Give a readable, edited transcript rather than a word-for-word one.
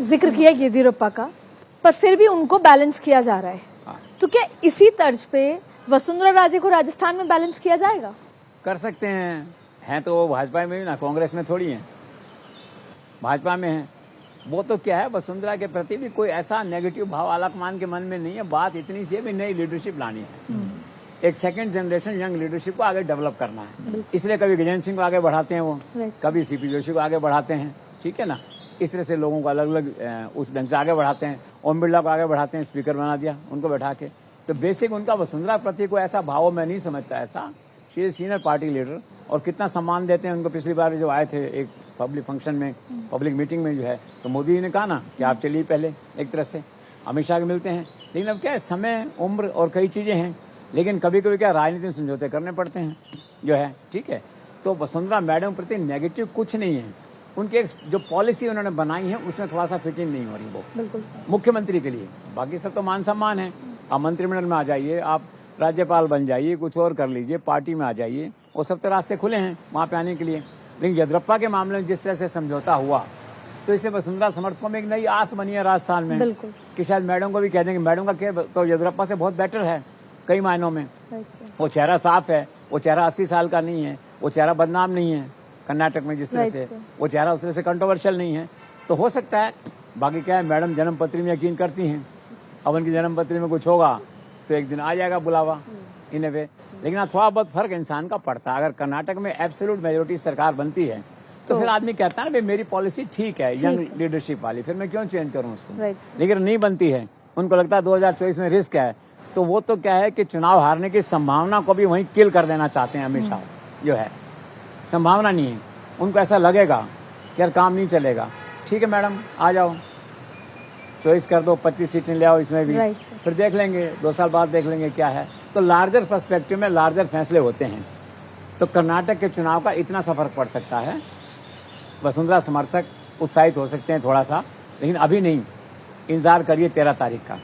जिक्र किया येदियुरप्पा का, पर फिर भी उनको बैलेंस किया जा रहा है, तो क्या इसी तर्ज पे वसुंधरा राजे को राजस्थान में बैलेंस किया जाएगा? कर सकते हैं तो वो भाजपा में भी ना, कांग्रेस में थोड़ी है, भाजपा में है। वो तो क्या है, वसुंधरा के प्रति भी कोई ऐसा नेगेटिव भाव आलाकमान के मन में नहीं है। बात इतनी सी है भी नई लीडरशिप लानी है, एक सेकंड जनरेशन यंग लीडरशिप को आगे डेवलप करना है। इसलिए कभी गजेंद्र सिंह को आगे बढ़ाते हैं वो, कभी सीपी जोशी को आगे बढ़ाते हैं, ठीक है ना। इस तरह से लोगों को अलग अलग उस ढंग से आगे बढ़ाते हैं। ओम बिरला को आगे बढ़ाते हैं, स्पीकर बना दिया उनको बैठा के। तो बेसिक उनका वसुंधरा प्रति को ऐसा भाव मैं नहीं समझता ऐसा। She is senior party leader, और कितना सम्मान देते हैं उनको। पिछली बार जो आए थे एक पब्लिक फंक्शन में, पब्लिक मीटिंग में जो है, तो मोदी जी ने कहा ना कि आप चलिए पहले, एक तरह से अमित शाह के मिलते हैं। लेकिन अब क्या है, समय, उम्र और कई चीजें हैं, लेकिन कभी कभी क्या राजनीति में समझौते करने पड़ते हैं जो है, ठीक है। तो वसुंधरा मैडम प्रति नेगेटिव कुछ नहीं है। उनकी एक जो पॉलिसी उन्होंने बनाई है उसमें थोड़ा सा फिटिंग नहीं हो रही वो, बिल्कुल मुख्यमंत्री के लिए। बाकी सब तो मान सम्मान है। आप मंत्रिमंडल में आ जाइए, आप राज्यपाल बन जाइए, कुछ और कर लीजिए, पार्टी में आ जाइए, वो सब तो रास्ते खुले हैं वहाँ पे आने के लिए। लेकिन येदियुरप्पा के मामले में जिस तरह से समझौता हुआ, तो इससे वसुंधरा समर्थकों में एक नई आस बनी है राजस्थान में, कि शायद मैडम को भी कह देंगे। मैडम का क्या तो येदियुरप्पा से बहुत बेटर है कई मायनों में। वो चेहरा साफ है, वो चेहरा 80 साल का नहीं है, वो चेहरा बदनाम नहीं है कर्नाटक में जिस तरह से, वो चेहरा उस तरह से कंट्रोवर्शियल नहीं है। तो हो सकता है। बाकी क्या है, मैडम जन्मपत्री में यकीन करती हैं, अब उनकी जन्मपत्री में कुछ होगा तो एक दिन आ जाएगा बुलावा इन वे। लेकिन हाँ, थोड़ा बहुत फर्क इंसान का पड़ता है। अगर कर्नाटक में एब्सोल्यूट मेजोरिटी सरकार बनती है तो फिर आदमी कहता है ना भाई मेरी पॉलिसी ठीक है, यंग लीडरशिप वाली, फिर मैं क्यों चेंज करूं उसको। लेकिन नहीं बनती है, उनको लगता है 2024 में रिस्क है, तो वो तो क्या है कि चुनाव हारने की संभावना को भी वहीं किल कर देना चाहते हैं अमित शाह जो है। संभावना नहीं है, उनको ऐसा लगेगा कि यार काम नहीं चलेगा। ठीक है मैडम, आ जाओ, चॉइस कर दो, 25 सीटें ले आओ इसमें भी, फिर देख लेंगे, 2 साल बाद देख लेंगे क्या है। तो लार्जर पर्सपेक्टिव में लार्जर फैसले होते हैं। तो कर्नाटक के चुनाव का इतना सा फर्क पड़ सकता है। वसुंधरा समर्थक उत्साहित हो सकते हैं थोड़ा सा, लेकिन अभी नहीं। इंतजार करिए 13 तारीख का।